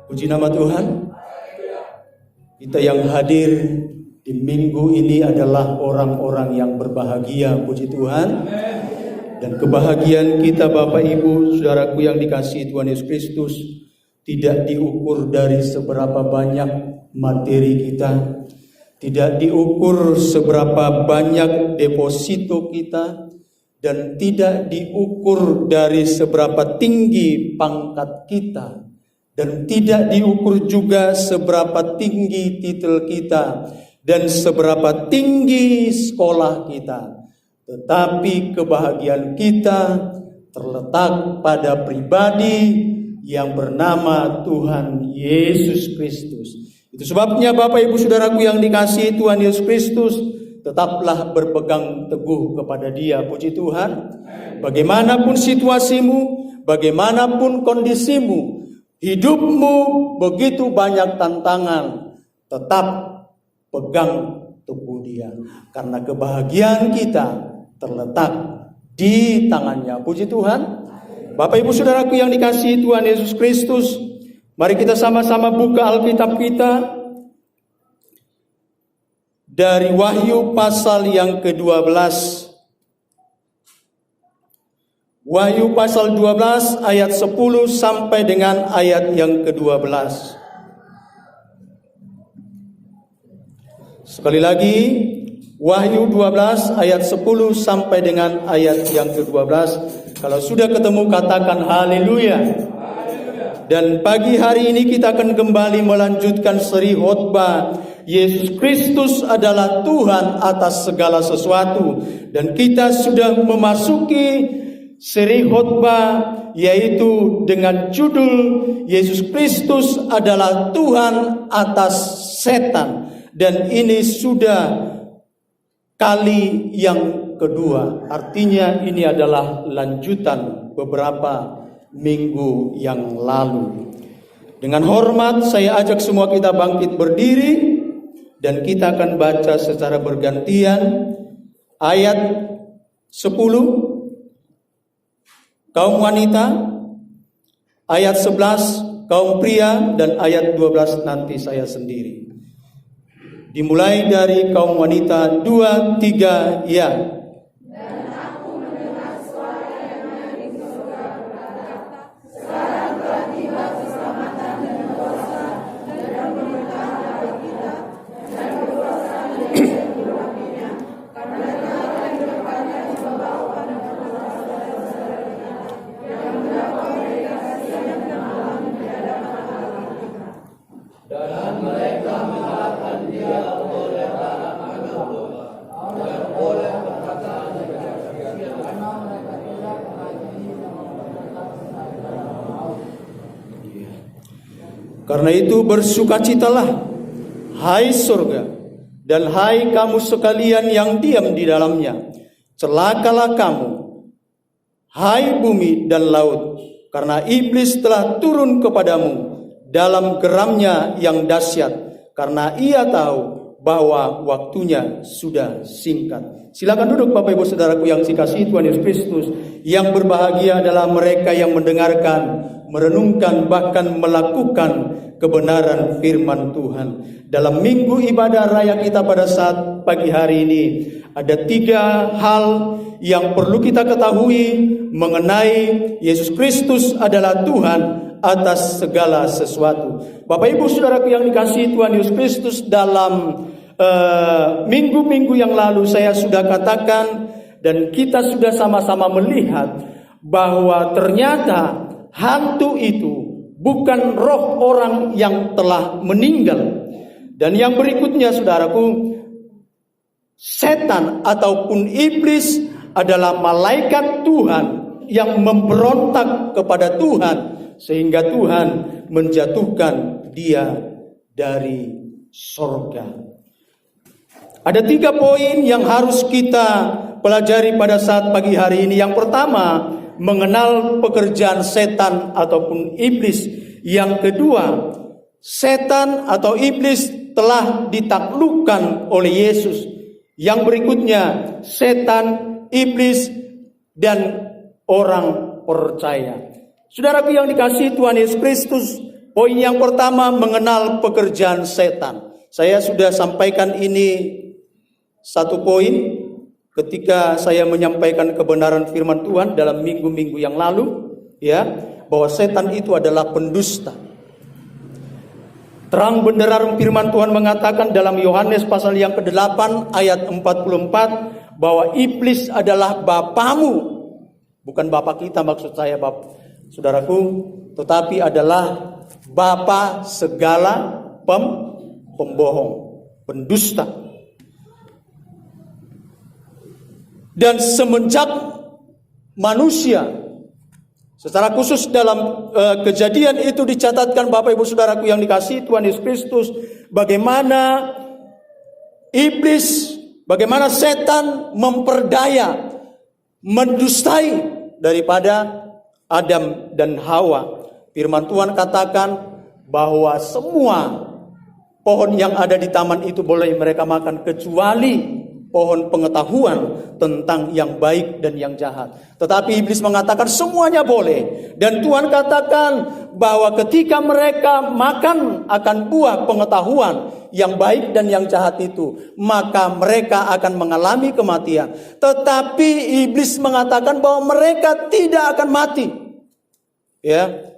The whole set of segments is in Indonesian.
Puji nama Tuhan. Kita yang hadir di minggu ini adalah orang-orang yang berbahagia, puji Tuhan. Dan kebahagiaan kita Bapak Ibu, saudaraku yang dikasihi Tuhan Yesus Kristus, tidak diukur dari seberapa banyak materi kita, tidak diukur seberapa banyak deposito kita, dan tidak diukur dari seberapa tinggi pangkat kita, dan tidak diukur juga seberapa tinggi titel kita dan seberapa tinggi sekolah kita. Tetapi kebahagiaan kita terletak pada pribadi yang bernama Tuhan Yesus Kristus. Itu sebabnya Bapak Ibu Saudaraku yang dikasihi Tuhan Yesus Kristus, tetaplah berpegang teguh kepada Dia, puji Tuhan. Bagaimanapun situasimu, bagaimanapun kondisimu, hidupmu begitu banyak tantangan, tetap pegang teguh Dia. Karena kebahagiaan kita terletak di tangannya, puji Tuhan. Bapak Ibu Saudaraku yang dikasihi Tuhan Yesus Kristus, mari kita sama-sama buka Alkitab kita dari Wahyu pasal yang ke-12. Wahyu pasal 12 ayat 10 sampai dengan ayat yang ke-12. Sekali lagi, Wahyu 12 ayat 10 sampai dengan ayat yang ke-12. Kalau sudah ketemu katakan haleluya. Dan pagi hari ini kita akan kembali melanjutkan seri khotbah Yesus Kristus adalah Tuhan atas segala sesuatu. Dan kita sudah memasuki seri khotbah yaitu dengan judul Yesus Kristus adalah Tuhan atas setan. Dan ini sudah kali yang kedua. Artinya ini adalah lanjutan beberapa minggu yang lalu. Dengan hormat saya ajak semua kita bangkit berdiri dan kita akan baca secara bergantian ayat 10 kaum wanita, ayat 11 kaum pria, dan ayat 12 nanti saya sendiri. Dimulai dari kaum wanita 2, 3, ya. Dan aku mendengar suara yang dari surga berkata, sekarang telah tiba keselamatan dan kuasa dan pemerintahan Allah kita dan kekuasaan yang diurapinya, karena Dia akan diletakkan di bawah pada kekuasaan saudara kita, yang mendapat mereka siang dan malam di hadapan Allah kita. Dan mereka mengalahkan Dia oleh darah anak dan oleh perkataan kesaksian karena mereka tidak mengasihi dan memperkatakan dalam maut. Karena itu bersukacitalah, hai surga, dan hai kamu sekalian yang diam di dalamnya. Celakalah kamu, hai bumi dan laut, karena iblis telah turun kepadamu dalam geramnya yang dahsyat, karena ia tahu bahwa waktunya sudah singkat. Silakan duduk Bapak Ibu Saudaraku yang dikasihi Tuhan Yesus Kristus. Yang berbahagia adalah mereka yang mendengarkan, merenungkan, bahkan melakukan kebenaran firman Tuhan. Dalam minggu ibadah raya kita pada saat pagi hari ini, ada 3 hal yang perlu kita ketahui mengenai Yesus Kristus adalah Tuhan atas segala sesuatu. Bapak Ibu Saudaraku yang dikasihi Tuhan Yesus Kristus, dalam minggu-minggu yang lalu saya sudah katakan dan kita sudah sama-sama melihat bahwa ternyata hantu itu bukan roh orang yang telah meninggal. Dan yang berikutnya saudaraku, setan ataupun iblis adalah malaikat Tuhan yang memberontak kepada Tuhan sehingga Tuhan menjatuhkan dia dari sorga. Ada 3 poin yang harus kita pelajari pada saat pagi hari ini. Yang pertama, mengenal pekerjaan setan ataupun iblis. Yang kedua, setan atau iblis telah ditaklukkan oleh Yesus. Yang berikutnya, setan, iblis, dan orang percaya. Saudaraku yang dikasihi Tuhan Yesus Kristus, Poin yang pertama, mengenal pekerjaan setan. Saya sudah sampaikan ini satu poin ketika saya menyampaikan kebenaran firman Tuhan dalam minggu-minggu yang lalu, ya, bahwa setan itu adalah pendusta. Terang benderang firman Tuhan mengatakan dalam Yohanes pasal yang ke-8 ayat 44 bahwa iblis adalah bapamu. Bukan bapak kita maksud saya, saudaraku, tetapi adalah bapa segala pembohong, pendusta. Dan semenjak manusia, secara khusus dalam kejadian itu dicatatkan Bapak Ibu Saudaraku yang dikasihi Tuhan Yesus Kristus, bagaimana iblis, bagaimana setan memperdaya, mendustai daripada Adam dan Hawa. Firman Tuhan katakan bahwa semua pohon yang ada di taman itu boleh mereka makan kecuali pohon pengetahuan tentang yang baik dan yang jahat. Tetapi iblis mengatakan semuanya boleh. Dan Tuhan katakan bahwa ketika mereka makan akan buah pengetahuan yang baik dan yang jahat itu, maka mereka akan mengalami kematian. Tetapi iblis mengatakan bahwa mereka tidak akan mati. Ya.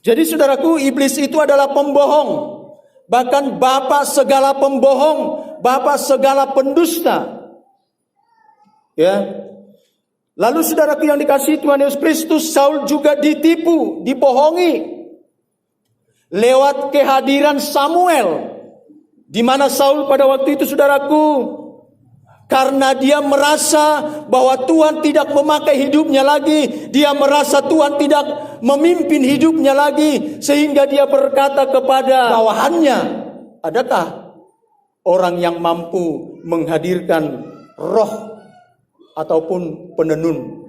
Jadi saudaraku, iblis itu adalah pembohong. Bahkan bapa segala pembohong, bapa segala pendusta. Ya. Lalu saudaraku yang dikasihi Tuhan Yesus Kristus, Saul juga ditipu, dibohongi lewat kehadiran Samuel. Di mana Saul pada waktu itu saudaraku, karena dia merasa bahwa Tuhan tidak memakai hidupnya lagi, dia merasa Tuhan tidak memimpin hidupnya lagi, sehingga dia berkata kepada bawahannya, adakah orang yang mampu menghadirkan roh ataupun penenun?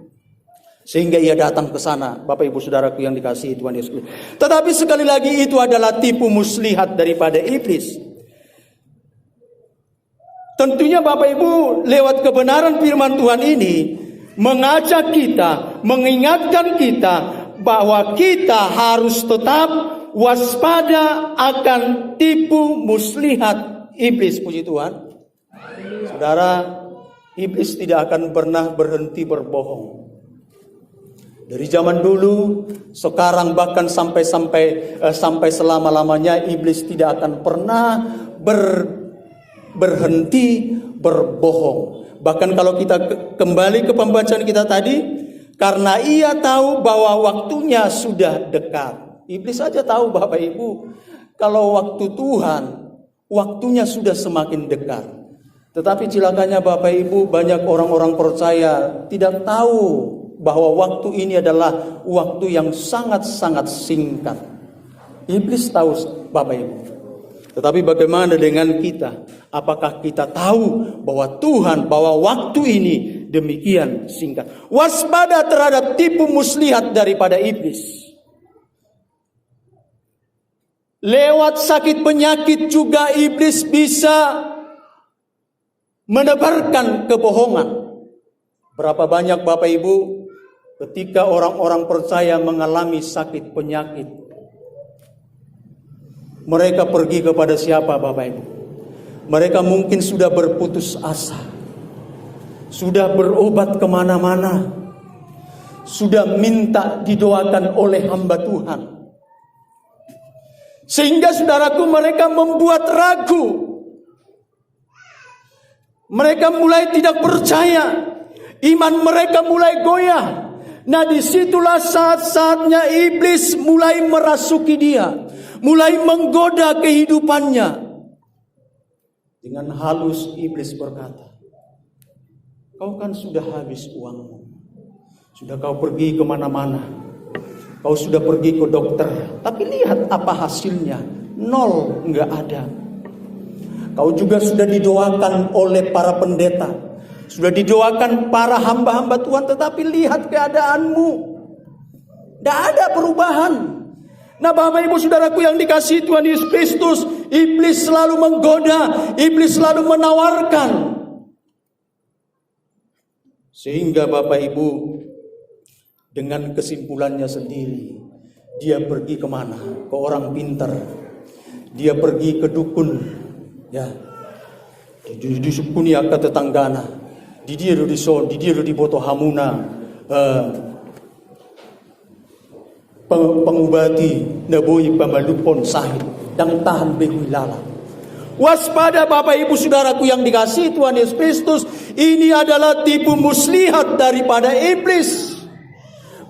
Sehingga ia datang ke sana, Bapak Ibu Saudaraku yang dikasihi Tuhan Yesus Kristus. Tetapi sekali lagi itu adalah tipu muslihat daripada iblis. Tentunya Bapak Ibu lewat kebenaran firman Tuhan ini mengajak kita, mengingatkan kita bahwa kita harus tetap waspada akan tipu muslihat iblis. Puji Tuhan. Saudara, iblis tidak akan pernah berhenti berbohong. Dari zaman dulu, sekarang bahkan sampai selama-lamanya iblis tidak akan pernah berhenti berbohong. Bahkan kalau kita kembali ke pembacaan kita tadi, karena ia tahu bahwa waktunya sudah dekat. Iblis saja tahu Bapak Ibu, kalau waktu Tuhan, waktunya sudah semakin dekat. Tetapi celakanya Bapak Ibu, banyak orang-orang percaya tidak tahu bahwa waktu ini adalah waktu yang sangat-sangat singkat. Iblis tahu Bapak Ibu. Tetapi bagaimana dengan kita? Apakah kita tahu bahwa Tuhan, bahwa waktu ini demikian singkat? Waspada terhadap tipu muslihat daripada iblis. Lewat sakit penyakit juga iblis bisa menebarkan kebohongan. Berapa banyak Bapak Ibu ketika orang-orang percaya mengalami sakit penyakit, mereka pergi kepada siapa Bapak Ibu? Mereka mungkin sudah berputus asa, sudah berobat kemana-mana, sudah minta didoakan oleh hamba Tuhan. Sehingga saudaraku, mereka membuat ragu. Mereka mulai tidak percaya. Iman mereka mulai goyah. Nah, disitulah saat-saatnya iblis mulai merasuki dia, mulai menggoda kehidupannya. Dengan halus iblis berkata, kau kan sudah habis uangmu, sudah kau pergi kemana-mana, kau sudah pergi ke dokter, tapi lihat apa hasilnya, nol, nggak ada. Kau juga sudah didoakan oleh para pendeta, sudah didoakan para hamba-hamba Tuhan, tetapi lihat keadaanmu, tidak ada perubahan. Nah Bapak Ibu Saudaraku yang dikasihi Tuhan Yesus Kristus, iblis selalu menggoda, iblis selalu menawarkan. Sehingga Bapak Ibu dengan kesimpulannya sendiri, Dia pergi kemana? Ke orang pintar. Dia pergi ke dukun, ya. Di sukuni ke tetanggana. Di dia di son, di dia di boto hamuna. Pengubati naboi pamalupon sahid dan tahan behilala. Waspada Bapak Ibu Saudaraku yang dikasihi Tuhan Yesus Kristus, ini adalah tipu muslihat daripada iblis.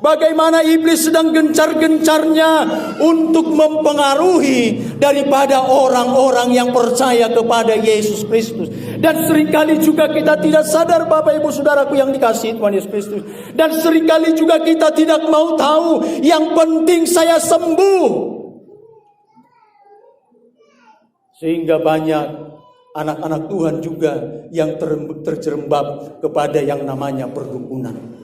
Bagaimana iblis sedang gencar-gencarnya untuk mempengaruhi daripada orang-orang yang percaya kepada Yesus Kristus. Dan seringkali juga kita tidak sadar Bapak Ibu Saudaraku yang dikasihi Tuhan Yesus Kristus. Dan seringkali juga kita tidak mau tahu, yang penting saya sembuh. Sehingga banyak anak-anak Tuhan juga yang terjerembab kepada yang namanya perdukunan.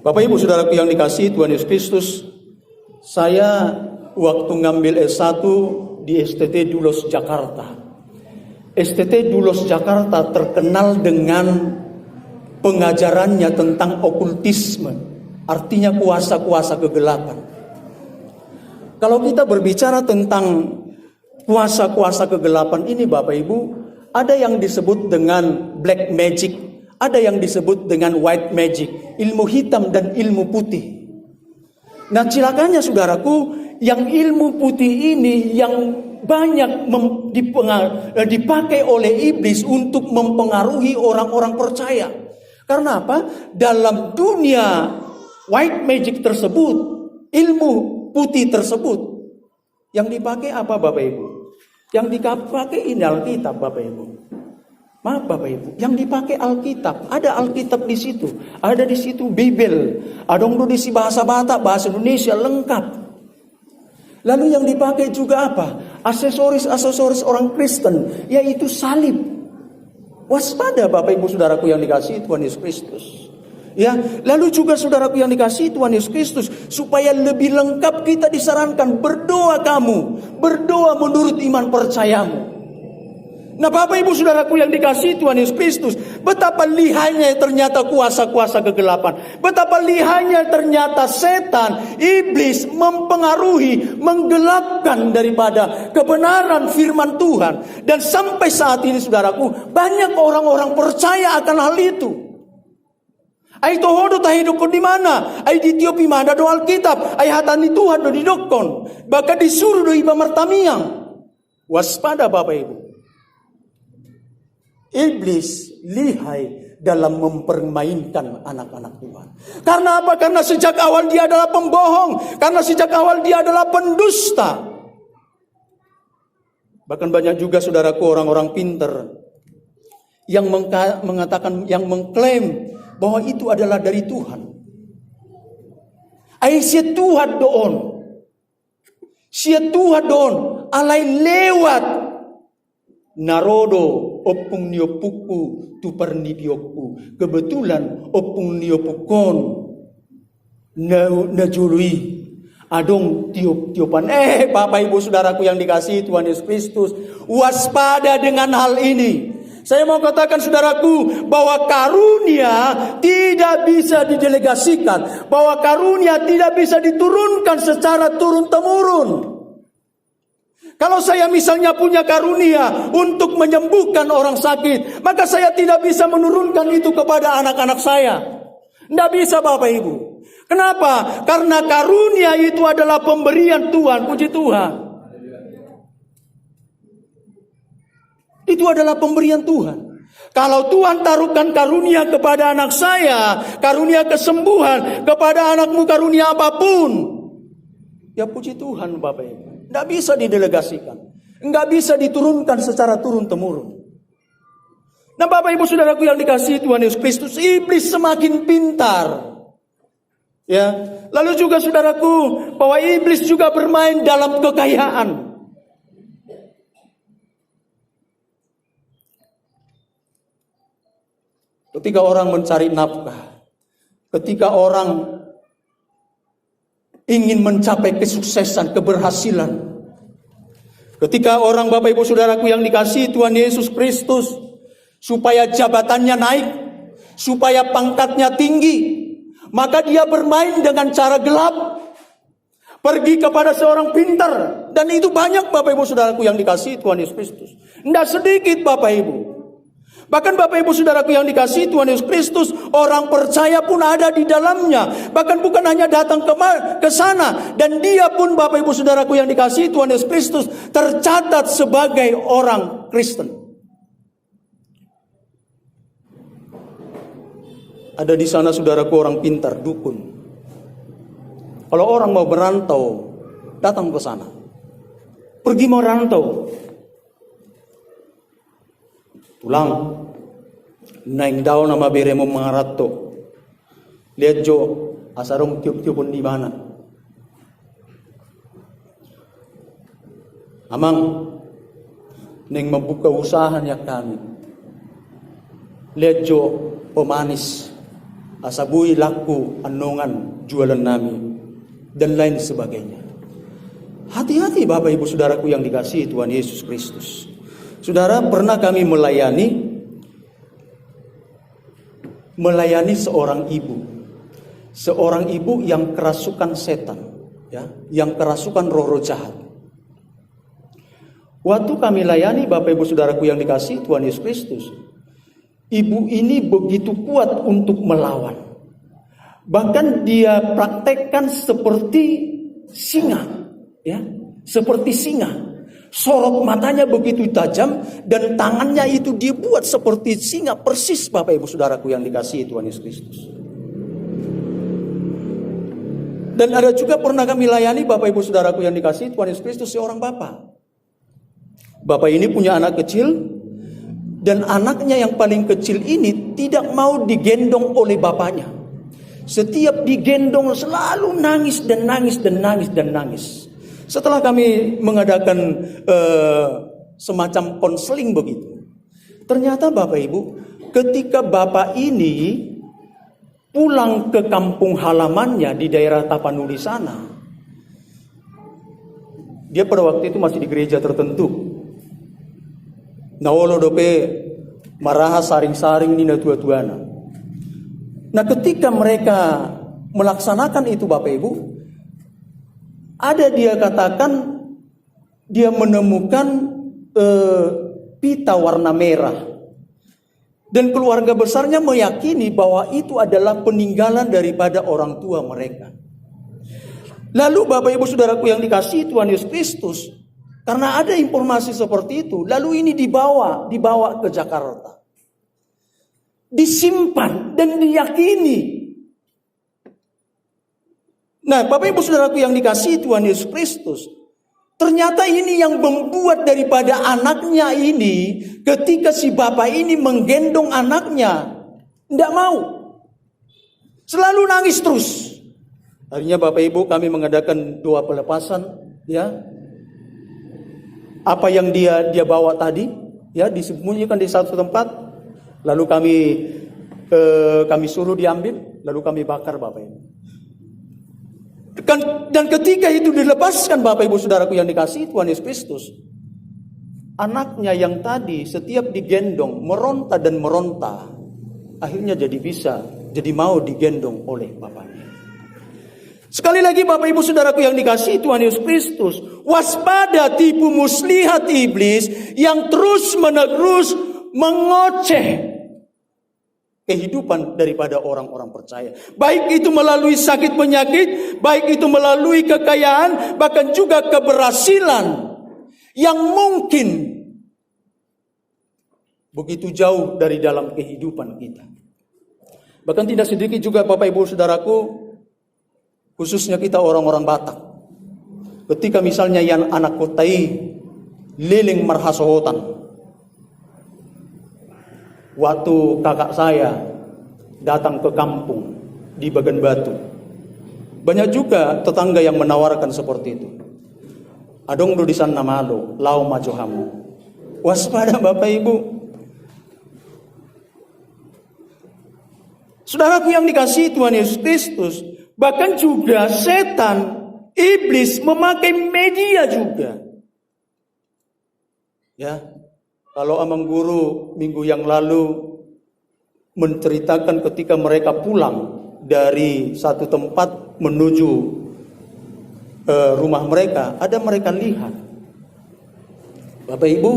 Bapak Ibu Saudaraku yang dikasihi Tuhan Yesus Kristus, saya waktu ngambil S1 di STT Dulos Jakarta. STT Dulos Jakarta terkenal dengan pengajarannya tentang okultisme, artinya kuasa-kuasa kegelapan. Kalau kita berbicara tentang kuasa-kuasa kegelapan ini Bapak Ibu, ada yang disebut dengan black magic, ada yang disebut dengan white magic, ilmu hitam dan ilmu putih. Nah celakanya saudaraku, yang ilmu putih ini yang banyak dipakai oleh iblis untuk mempengaruhi orang-orang percaya. Karena apa? Dalam dunia white magic tersebut, ilmu putih tersebut, yang dipakai apa Bapak Ibu? Yang dipakai ini Alkitab Bapak Ibu. Maaf Bapak Ibu, yang dipakai Alkitab, ada Alkitab di situ, ada di situ Bibel, ada di si bahasa Batak, bahasa Indonesia lengkap. Lalu yang dipakai juga apa? Aksesoris orang Kristen, yaitu salib. Waspada Bapak Ibu Saudaraku yang dikasihi Tuhan Yesus Kristus. Ya, lalu juga saudaraku yang dikasihi Tuhan Yesus Kristus, supaya lebih lengkap kita disarankan berdoa berdoa menurut iman percayamu. Nah Bapak Ibu Saudaraku yang dikasihi Tuhan Yesus Kristus, betapa lihainya ternyata kuasa-kuasa kegelapan. Betapa lihainya ternyata setan, iblis mempengaruhi, menggelapkan daripada kebenaran firman Tuhan. Dan sampai saat ini saudaraku, banyak orang-orang percaya akan hal itu. Ai tohodo ta hidup di mana? Ai di Ethiopia mana do Alkitab? Ai hatani Tuhan do didokon. Bahkan disuruh do iba martamiang. Waspada Bapak Ibu. Iblis lihai dalam mempermainkan anak-anak Tuhan. Karena apa? Karena sejak awal dia adalah pembohong. Karena sejak awal dia adalah pendusta. Bahkan banyak juga saudaraku orang-orang pintar yang mengatakan, yang mengklaim bahwa itu adalah dari Tuhan. Ai sia Tuhan doon. Sia Tuhan doon alai lewat narodo opung niopuku tupar nidioku. Kebetulan opung niopukon na jului adong tiup-tiupan. Bapak Ibu Saudaraku yang dikasihi Tuhan Yesus Kristus, waspada dengan hal ini. Saya mau katakan saudaraku, bahwa karunia tidak bisa didelegasikan, bahwa karunia tidak bisa diturunkan secara turun-temurun. Kalau saya misalnya punya karunia untuk menyembuhkan orang sakit, maka saya tidak bisa menurunkan itu kepada anak-anak saya. Tidak bisa Bapak Ibu. Kenapa? Karena karunia itu adalah pemberian Tuhan, puji Tuhan. Itu adalah pemberian Tuhan. Kalau Tuhan taruhkan karunia kepada anak saya, karunia kesembuhan, kepada anakmu karunia apapun, ya puji Tuhan Bapak Ibu. Tidak bisa didelegasikan. Tidak bisa diturunkan secara turun-temurun. Nah Bapak Ibu Saudaraku yang dikasihi Tuhan Yesus Kristus, iblis semakin pintar. Ya, lalu juga saudaraku, bahwa iblis juga bermain dalam kekayaan. Ketika orang mencari nafkah, ketika orang ingin mencapai kesuksesan, keberhasilan, ketika orang Bapak Ibu Saudaraku yang dikasihi Tuhan Yesus Kristus, supaya jabatannya naik, supaya pangkatnya tinggi, maka dia bermain dengan cara gelap. pergi kepada seorang pintar. Dan itu banyak Bapak Ibu Saudaraku yang dikasihi Tuhan Yesus Kristus. Tidak sedikit Bapak Ibu. Bahkan Bapak Ibu Saudaraku yang dikasihi Tuhan Yesus Kristus, orang percaya pun ada di dalamnya. Bahkan bukan hanya datang ke sana. Dan dia pun Bapak Ibu Saudaraku yang dikasihi Tuhan Yesus Kristus tercatat sebagai orang Kristen. Ada di sana saudaraku orang pintar, dukun. Kalau orang mau berantau, datang ke sana. Pergi merantau. Pulang. Naik daun nama beremo mengarato. Lihat jo, asarong tiup-tiupun di mana. Amang, neng membuka usahanya kami. Lihat jo, pemanis. Asabui laku anongan jualan nami dan lain sebagainya. Hati-hati Bapak Ibu Saudaraku yang dikasihi Tuhan Yesus Kristus. Saudara, pernah kami melayani seorang ibu yang kerasukan setan, ya, yang kerasukan roh-roh jahat. Waktu kami layani Bapak Ibu Saudaraku yang dikasihi Tuhan Yesus Kristus, ibu ini begitu kuat untuk melawan. Bahkan dia praktekkan seperti singa, ya, seperti singa. Sorot matanya begitu tajam dan tangannya itu dia buat seperti singa, persis Bapak Ibu Saudaraku yang dikasihi Tuhan Yesus Kristus. Dan ada juga pernah kami layani Bapak Ibu Saudaraku yang dikasihi Tuhan Yesus Kristus, seorang bapak. Bapak ini punya anak kecil. Dan anaknya yang paling kecil ini tidak mau digendong oleh bapaknya. Setiap digendong selalu nangis dan nangis dan nangis dan nangis. Setelah kami mengadakan semacam konseling begitu, ternyata Bapak Ibu, ketika bapak ini pulang ke kampung halamannya di daerah Tapanuli sana, dia pada waktu itu masih di gereja tertentu. Nawolo dope maraha saring-saring ni na tua-tuana. Nah, ketika mereka melaksanakan itu Bapak Ibu, ada dia katakan dia menemukan pita warna merah. Dan keluarga besarnya meyakini bahwa itu adalah peninggalan daripada orang tua mereka. Lalu Bapak Ibu Saudaraku yang dikasihi Tuhan Yesus Kristus, karena ada informasi seperti itu, lalu ini dibawa ke Jakarta. Disimpan dan diyakini. Nah, Bapak Ibu Saudaraku yang dikasihi Tuhan Yesus Kristus, ternyata ini yang membuat daripada anaknya ini, ketika si bapak ini menggendong anaknya, tidak mau. Selalu nangis terus. Akhirnya Bapak Ibu kami mengadakan doa pelepasan, ya. Apa yang dia bawa tadi, ya, disembunyikan di satu tempat. Lalu kami suruh diambil, lalu kami bakar Bapak Ibu. Dan ketika itu dilepaskan Bapak Ibu Saudaraku yang dikasihi Tuhan Yesus Kristus, anaknya yang tadi setiap digendong meronta dan meronta, akhirnya jadi mau digendong oleh bapaknya. Sekali lagi Bapak Ibu Saudaraku yang dikasihi Tuhan Yesus Kristus, waspada tipu muslihat iblis yang terus-menerus mengoceh kehidupan daripada orang-orang percaya. Baik itu melalui sakit penyakit, baik itu melalui kekayaan, bahkan juga keberhasilan yang mungkin begitu jauh dari dalam kehidupan kita. Bahkan tidak sedikit juga Bapak Ibu Saudaraku, khususnya kita orang-orang Batak. Ketika misalnya yang anak kotai liling marhasohotan. Waktu kakak saya datang ke kampung di Bagan Batu, banyak juga tetangga yang menawarkan seperti itu. Adong do di sana malo, lau majohamu. Waspada Bapak Ibu. Saudaraku yang dikasihi Tuhan Yesus Kristus, bahkan juga setan, iblis memakai media juga. Ya. Kalau Amang Guru minggu yang lalu menceritakan ketika mereka pulang dari satu tempat menuju rumah mereka, ada mereka lihat. Bapak Ibu,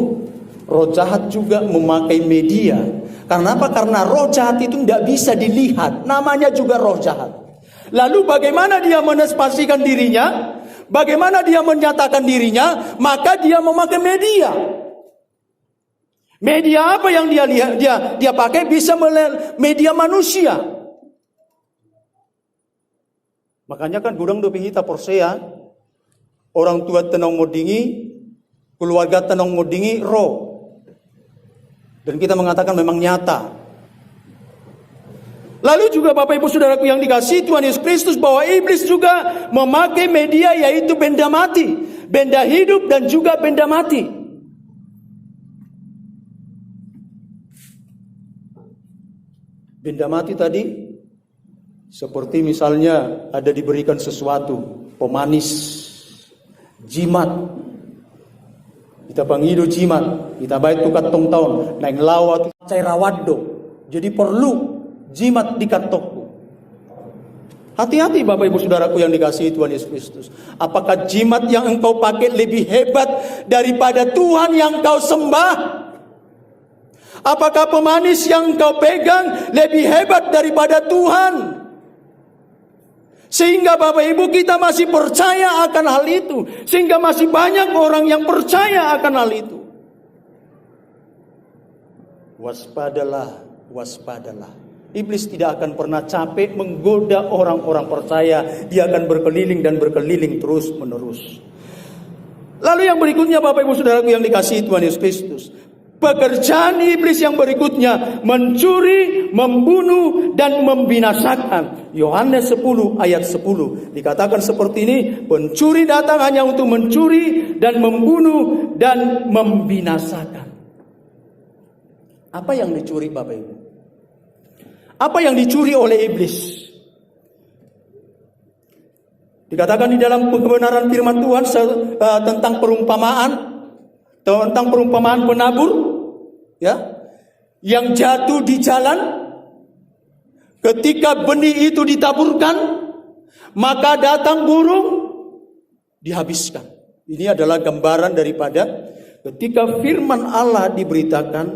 roh jahat juga memakai media. Karena apa? Karena roh jahat itu tidak bisa dilihat. Namanya juga roh jahat. Lalu bagaimana dia menespasikan dirinya? Bagaimana dia menyatakan dirinya? Maka dia memakai media. Media apa yang dia lihat? Dia pakai bisa media manusia. Makanya kan gudang dopi hita Porsea, orang tua tenang modingi, keluarga tenang modingi, roh. Dan kita mengatakan memang nyata. Lalu juga Bapak Ibu Saudaraku yang dikasihi Tuhan Yesus Kristus, bahwa iblis juga memakai media, yaitu benda mati, benda hidup dan juga benda mati. Benda mati tadi seperti misalnya ada diberikan sesuatu pemanis, jimat. Kita pangido jimat, kita baik tukat tong tahun, naik lawat cairawado. Jadi perlu jimat di kantokku. Hati-hati Bapak Ibu Saudaraku yang dikasihi Tuhan Yesus Kristus. Apakah jimat yang engkau pakai lebih hebat daripada Tuhan yang kau sembah? Apakah pemanis yang engkau pegang lebih hebat daripada Tuhan? Sehingga Bapak Ibu kita masih percaya akan hal itu. Sehingga masih banyak orang yang percaya akan hal itu. Waspadalah, waspadalah. Iblis tidak akan pernah capek menggoda orang-orang percaya. Dia akan berkeliling dan berkeliling terus menerus. Lalu yang berikutnya Bapak Ibu Saudaraku yang dikasihi Tuhan Yesus Kristus. Pekerjaan iblis yang berikutnya mencuri, membunuh dan membinasakan. Yohanes 10 ayat 10 dikatakan seperti ini, pencuri datang hanya untuk mencuri dan membunuh dan membinasakan. Apa yang dicuri Bapak Ibu? Apa yang dicuri oleh iblis? Dikatakan di dalam kebenaran firman Tuhan tentang perumpamaan penabur, ya, yang jatuh di jalan. Ketika benih itu ditaburkan, maka datang burung, dihabiskan. Ini adalah gambaran daripada ketika firman Allah diberitakan,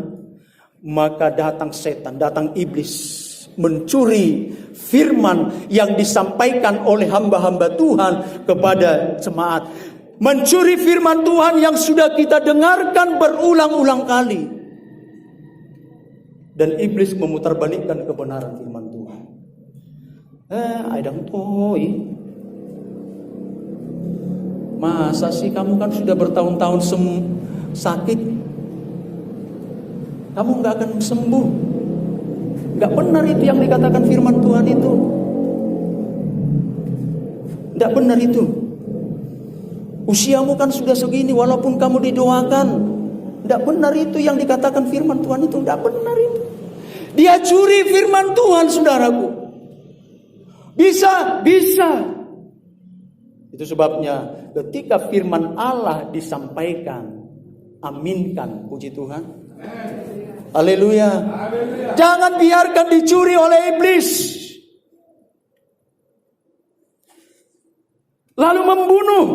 maka datang setan, datang iblis, mencuri firman yang disampaikan oleh hamba-hamba Tuhan kepada jemaat. Mencuri firman Tuhan yang sudah kita dengarkan berulang-ulang kali. Dan iblis memutarbalikkan kebenaran firman Tuhan. Aidang toy. Masa sih kamu kan sudah bertahun-tahun sakit, kamu gak akan sembuh. Gak benar itu yang dikatakan firman Tuhan itu. Gak benar itu. Usiamu kan sudah segini, walaupun kamu didoakan. Tidak benar itu yang dikatakan firman Tuhan itu. Tidak benar itu. Dia curi firman Tuhan, saudaraku. Bisa. Itu sebabnya ketika firman Allah disampaikan, aminkan, puji Tuhan. Haleluya. Jangan biarkan dicuri oleh iblis. Lalu membunuh.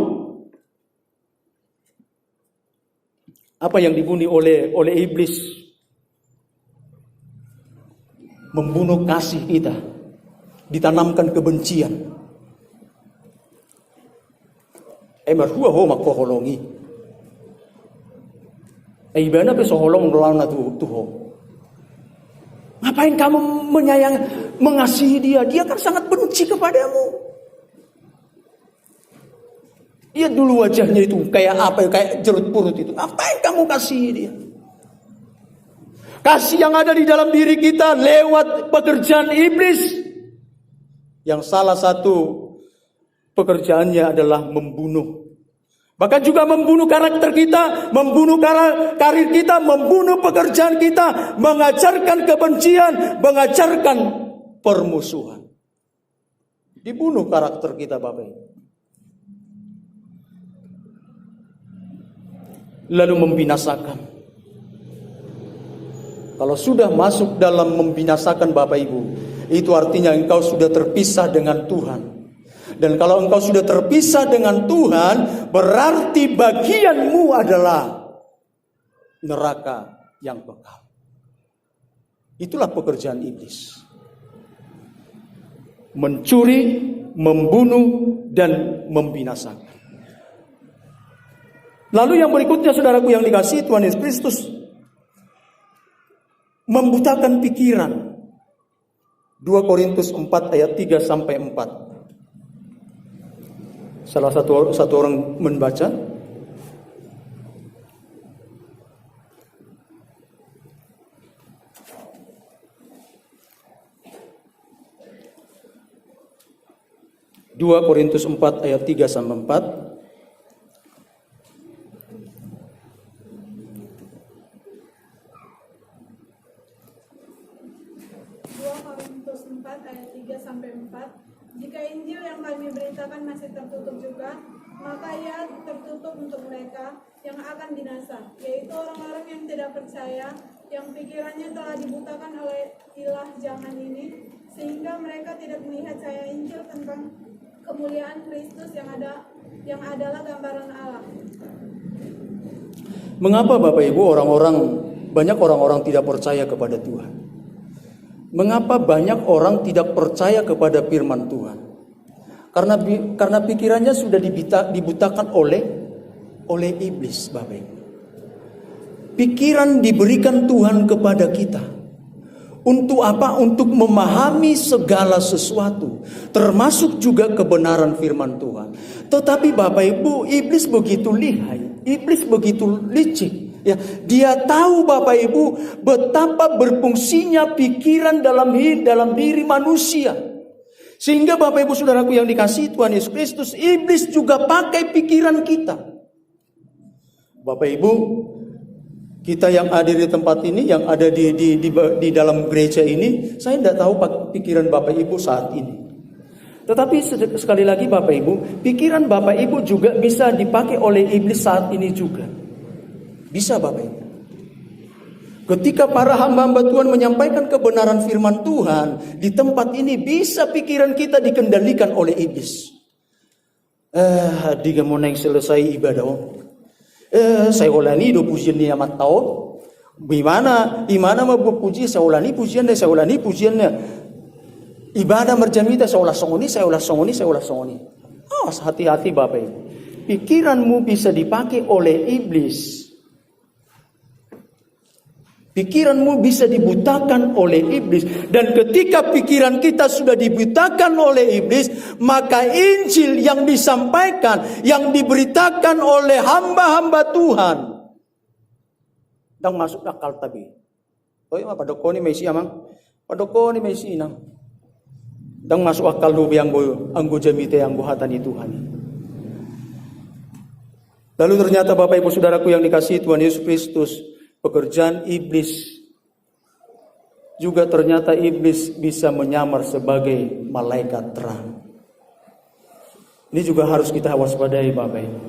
Apa yang dibunuh oleh iblis? Membunuh kasih kita. Ditanamkan kebencian. Emar huwa ho makoholongi. Ibana pesoholong ngelawan Tuhan. Ngapain kamu mengasihi dia? Dia kan sangat benci kepadamu. Dia dulu wajahnya itu kayak apa? Kayak jerut purut itu. Ngapain kamu kasihi dia? Kasih yang ada di dalam diri kita lewat pekerjaan iblis. Yang salah satu pekerjaannya adalah membunuh. Bahkan juga membunuh karakter kita, membunuh karir kita, membunuh pekerjaan kita, mengajarkan kebencian, mengajarkan permusuhan. Dibunuh karakter kita, Bapak Ibu. Lalu membinasakan. Kalau sudah masuk dalam membinasakan Bapak Ibu, itu artinya engkau sudah terpisah dengan Tuhan. Dan kalau engkau sudah terpisah dengan Tuhan, berarti bagianmu adalah neraka yang kekal. Itulah pekerjaan iblis. Mencuri, membunuh, dan membinasakan. Lalu yang berikutnya, saudaraku yang dikasihi Tuhan Yesus Kristus, membutakan pikiran. 2 Korintus 4 ayat 3 sampai 4. Salah satu orang membaca. Dua Korintus 4 ayat 3 sampai 4. 4 ayat 3 sampai 4. Jika Injil yang kami beritakan masih tertutup juga, maka ia tertutup untuk mereka yang akan binasa, yaitu orang-orang yang tidak percaya, yang pikirannya telah dibutakan oleh ilah zaman ini, sehingga mereka tidak melihat cahaya Injil tentang kemuliaan Kristus yang adalah gambaran Allah. Mengapa Bapak Ibu banyak orang-orang tidak percaya kepada Tuhan? Mengapa banyak orang tidak percaya kepada firman Tuhan? Karena pikirannya sudah dibutakan oleh iblis, Bapak Ibu. Pikiran diberikan Tuhan kepada kita. Untuk apa? Untuk memahami segala sesuatu, termasuk juga kebenaran firman Tuhan. Tetapi Bapak Ibu, iblis begitu lihai, iblis begitu licik. Ya, dia tahu Bapak Ibu betapa berfungsinya pikiran dalam diri manusia. Sehingga Bapak Ibu saudaraku yang dikasihi Tuhan Yesus Kristus, iblis juga pakai pikiran kita. Bapak Ibu, kita yang ada di tempat ini, yang ada di dalam gereja ini, saya tidak tahu pikiran Bapak Ibu saat ini. Tetapi sekali lagi Bapak Ibu, pikiran Bapak Ibu juga bisa dipakai oleh iblis saat ini juga. Bisa Bapak Ibu. Ketika para hamba-hamba Tuhan menyampaikan kebenaran firman Tuhan, di tempat ini bisa pikiran kita dikendalikan oleh iblis. Diga mau naik selesai ibadah. Saya ulani do pujian ni amat tahu. Imana mau puji saya ulani pujian dia. Ibadah merjamita saya ulah songoni. Hati-hati Bapak Ibu. Pikiranmu bisa dipakai oleh iblis. Pikiranmu bisa dibutakan oleh iblis. Dan ketika pikiran kita sudah dibutakan oleh iblis, maka Injil yang disampaikan, yang diberitakan oleh hamba-hamba Tuhan, dang masuk akal tabi. Oh iya, padoko ni Messi amang. Padoko ni Messi nang. Dang masuk akal lubi anggo jamite anggo hatani Tuhan. Lalu ternyata Bapak Ibu Saudaraku yang dikasihi Tuhan Yesus Kristus, pekerjaan iblis juga ternyata iblis bisa menyamar sebagai malaikat terang. Ini juga harus kita waspadai Bapak Ibu.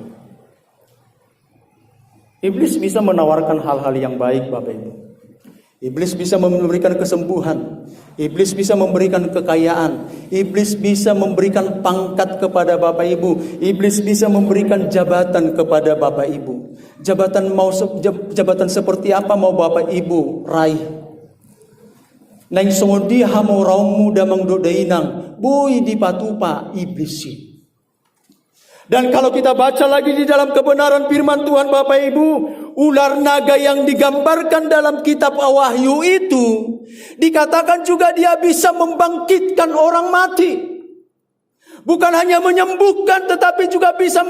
Iblis bisa menawarkan hal-hal yang baik Bapak Ibu. Iblis bisa memberikan kesembuhan. Iblis bisa memberikan kekayaan. Iblis bisa memberikan pangkat kepada Bapak Ibu. Iblis bisa memberikan jabatan kepada Bapak Ibu. Jabatan seperti apa mau Bapak Ibu raih? Nang songodi hamo raum muda mangdodainang boy di patupa iblisi. Dan kalau kita baca lagi di dalam kebenaran firman Tuhan Bapak Ibu, ular naga yang digambarkan dalam kitab Wahyu itu dikatakan juga dia bisa membangkitkan orang mati. Bukan hanya menyembuhkan tetapi juga bisa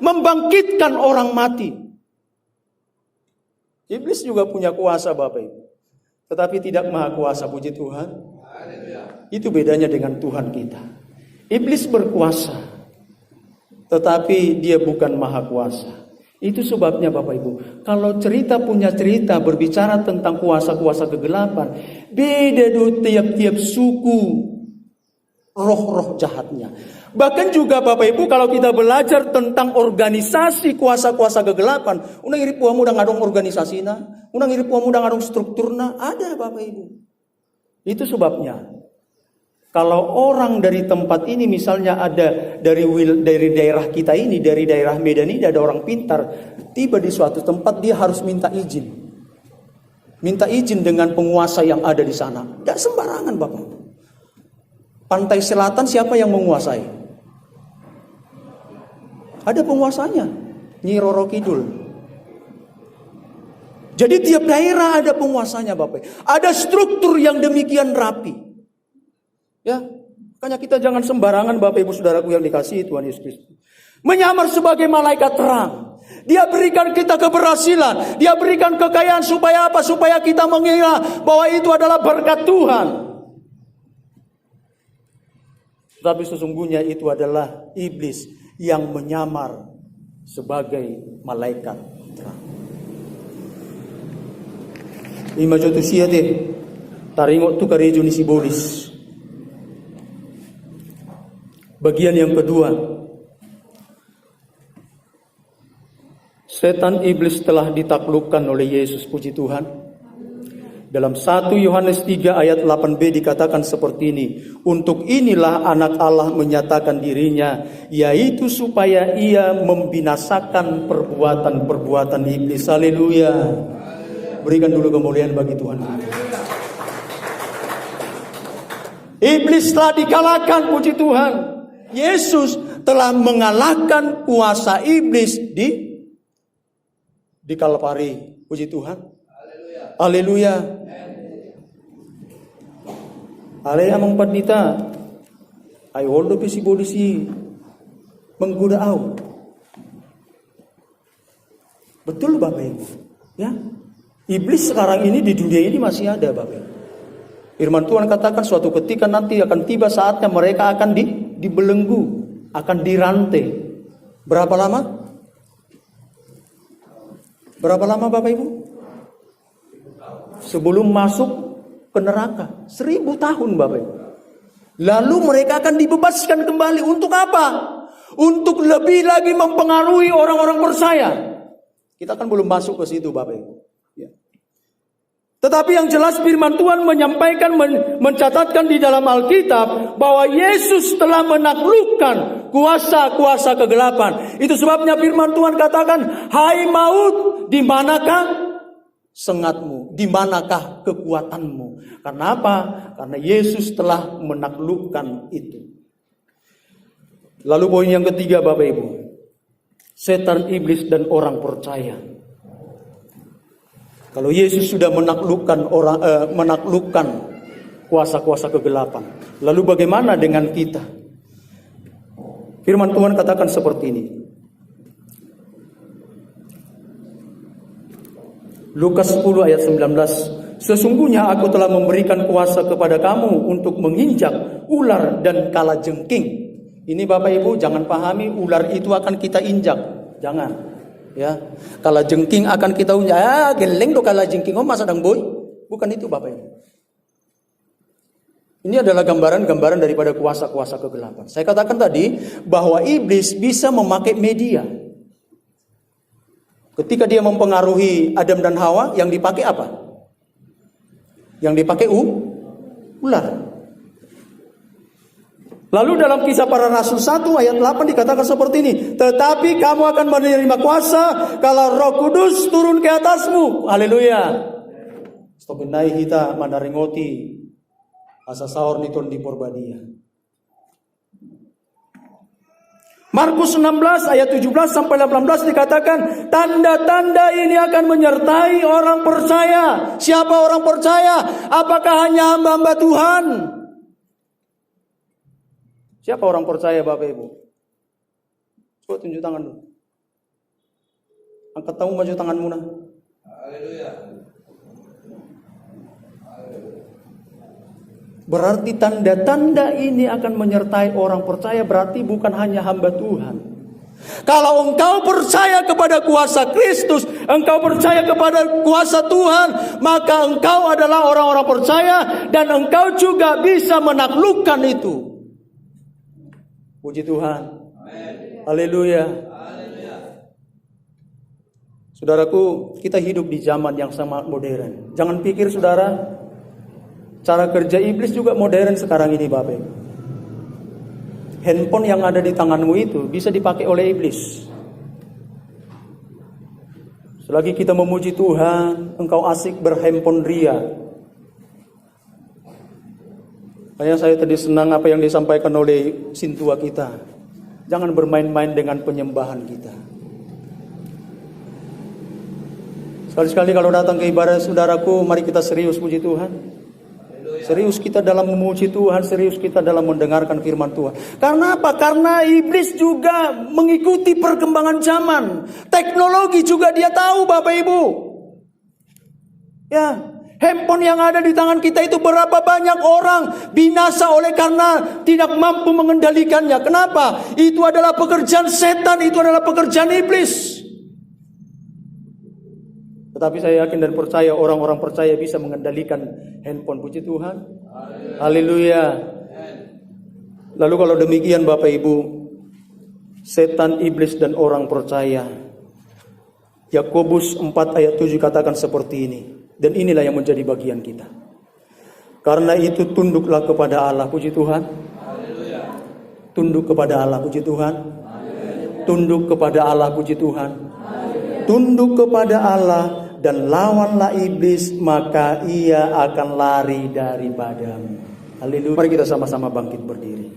membangkitkan orang mati. Iblis juga punya kuasa Bapak Ibu. Tetapi tidak maha kuasa, puji Tuhan. Itu bedanya dengan Tuhan kita. Iblis berkuasa. Tetapi dia bukan maha kuasa. Itu sebabnya Bapak Ibu, kalau punya cerita berbicara tentang kuasa-kuasa kegelapan, beda do tiap-tiap suku roh-roh jahatnya. Bahkan juga Bapak Ibu, kalau kita belajar tentang organisasi kuasa-kuasa kegelapan, unang iri puamu udah ngadong organisasinya, unang iri puamu udah ngadong strukturnya, ada Bapak Ibu. Itu sebabnya Kalau orang dari tempat ini misalnya ada dari daerah kita ini, dari daerah Medan ini ada orang pintar, tiba di suatu tempat dia harus minta izin. Minta izin dengan penguasa yang ada di sana. Tidak sembarangan Bapak. Pantai Selatan siapa yang menguasai? Ada penguasanya, Nyi Roro Kidul. Jadi tiap daerah ada penguasanya Bapak. Ada struktur yang demikian rapi. Ya, makanya kita jangan sembarangan Bapak Ibu Saudaraku yang dikasihi Tuhan Yesus Kristus. Menyamar sebagai malaikat terang. Dia berikan kita keberhasilan. Dia berikan kekayaan supaya apa? Supaya kita mengira bahwa itu adalah berkat Tuhan. Tapi sesungguhnya itu adalah iblis yang menyamar sebagai malaikat terang. Ima jotu siate taringot tu karejo ni sibolis. Bagian yang kedua, setan iblis telah ditaklukkan oleh Yesus, puji Tuhan. Dalam 1 Yohanes 3 ayat 8b dikatakan seperti ini. Untuk inilah anak Allah menyatakan dirinya, yaitu supaya ia membinasakan perbuatan-perbuatan iblis. Haleluya. Berikan dulu kemuliaan bagi Tuhan. Iblis telah dikalahkan, puji Tuhan. Yesus telah mengalahkan kuasa iblis di Kalvari. Puji Tuhan. Haleluya. Haleluya mengpadita. Ay holdo pisi bodisi menggoda au. Betul Bapak Ibu. Ya. Iblis sekarang ini di dunia ini masih ada Bapak Ibu. Firman Tuhan katakan suatu ketika nanti akan tiba saatnya mereka akan dibelenggu, akan dirantai. Berapa lama? Berapa lama Bapak Ibu? Sebelum masuk ke neraka. 1000 tahun Bapak Ibu. Lalu mereka akan dibebaskan kembali. Untuk apa? Untuk lebih lagi mempengaruhi orang-orang percaya. Kita kan belum masuk ke situ Bapak Ibu. Ya. Tetapi yang jelas firman Tuhan menyampaikan, mencatatkan di dalam Alkitab bahwa Yesus telah menaklukkan kuasa-kuasa kegelapan. Itu sebabnya firman Tuhan katakan, hai maut, di manakah sengatmu? Di manakah kekuatanmu? Karena apa? Karena Yesus telah menaklukkan itu. Lalu poin yang ketiga Bapak Ibu. Setan, iblis, dan orang percaya. Kalau Yesus sudah menaklukkan kuasa-kuasa kegelapan, lalu bagaimana dengan kita? Firman Tuhan katakan seperti ini. Lukas 10 ayat 19. Sesungguhnya aku telah memberikan kuasa kepada kamu untuk menginjak ular dan kalajengking. Ini Bapak Ibu jangan pahami ular itu akan kita injak. Jangan. Ya, kalajengking akan kita unjak. Geleng do kalajengking masa dang boy. Bukan itu Bapak Ibu. Ini adalah gambaran-gambaran daripada kuasa-kuasa kegelapan. Saya katakan tadi bahwa iblis bisa memakai media. Ketika dia mempengaruhi Adam dan Hawa, yang dipakai apa? Yang dipakai ular. Lalu dalam Kisah Para Rasul 1 ayat 8 dikatakan seperti ini. Tetapi kamu akan menerima kuasa kalau Roh Kudus turun ke atasmu. Haleluya. Stopenai kita mandaringoti asa sahur niton di Porbadia. Markus 16 ayat 17 sampai 18 dikatakan, tanda-tanda ini akan menyertai orang percaya. Siapa orang percaya? Apakah hanya hamba-hamba Tuhan? Siapa orang percaya Bapak Ibu? Coba tunjuk tangan dulu. Angkat tangan, maju tanganmu nah. Haleluya. Berarti tanda-tanda ini akan menyertai orang percaya, berarti bukan hanya hamba Tuhan. Kalau engkau percaya kepada kuasa Kristus, engkau percaya kepada kuasa Tuhan, maka engkau adalah orang-orang percaya dan engkau juga bisa menaklukkan itu. Puji Tuhan. Haleluya. Saudaraku, kita hidup di zaman yang sangat modern. Jangan pikir saudara, Cara kerja iblis juga modern sekarang ini Bapak Ibu. Handphone yang ada di tanganmu itu bisa dipakai oleh iblis. Selagi kita memuji Tuhan, engkau asik berhandphone ria. Makanya saya tadi senang apa yang disampaikan oleh sintua kita. Jangan bermain-main dengan penyembahan kita. Sekali-sekali kalau datang ke ibadah saudaraku, mari kita serius puji Tuhan. Serius kita dalam memuji Tuhan, serius kita dalam mendengarkan firman Tuhan. Karena apa? Karena iblis juga mengikuti perkembangan zaman. Teknologi juga dia tahu Bapak Ibu. Ya, handphone yang ada di tangan kita itu berapa banyak orang binasa oleh karena tidak mampu mengendalikannya. Kenapa? Itu adalah pekerjaan setan, itu adalah pekerjaan iblis. Tetapi saya yakin dan percaya orang-orang percaya bisa mengendalikan handphone. Puji Tuhan. Haleluya. Lalu kalau demikian Bapak Ibu, setan, iblis dan orang percaya. Yakobus 4 ayat 7 katakan seperti ini. Dan inilah yang menjadi bagian kita. Karena itu tunduklah kepada Allah. Puji Tuhan. Tunduk kepada Allah. Puji Tuhan. Tunduk kepada Allah. Puji Tuhan. Tunduk kepada Allah dan lawanlah iblis, maka ia akan lari daripadamu. Haleluya. Mari kita sama-sama bangkit berdiri.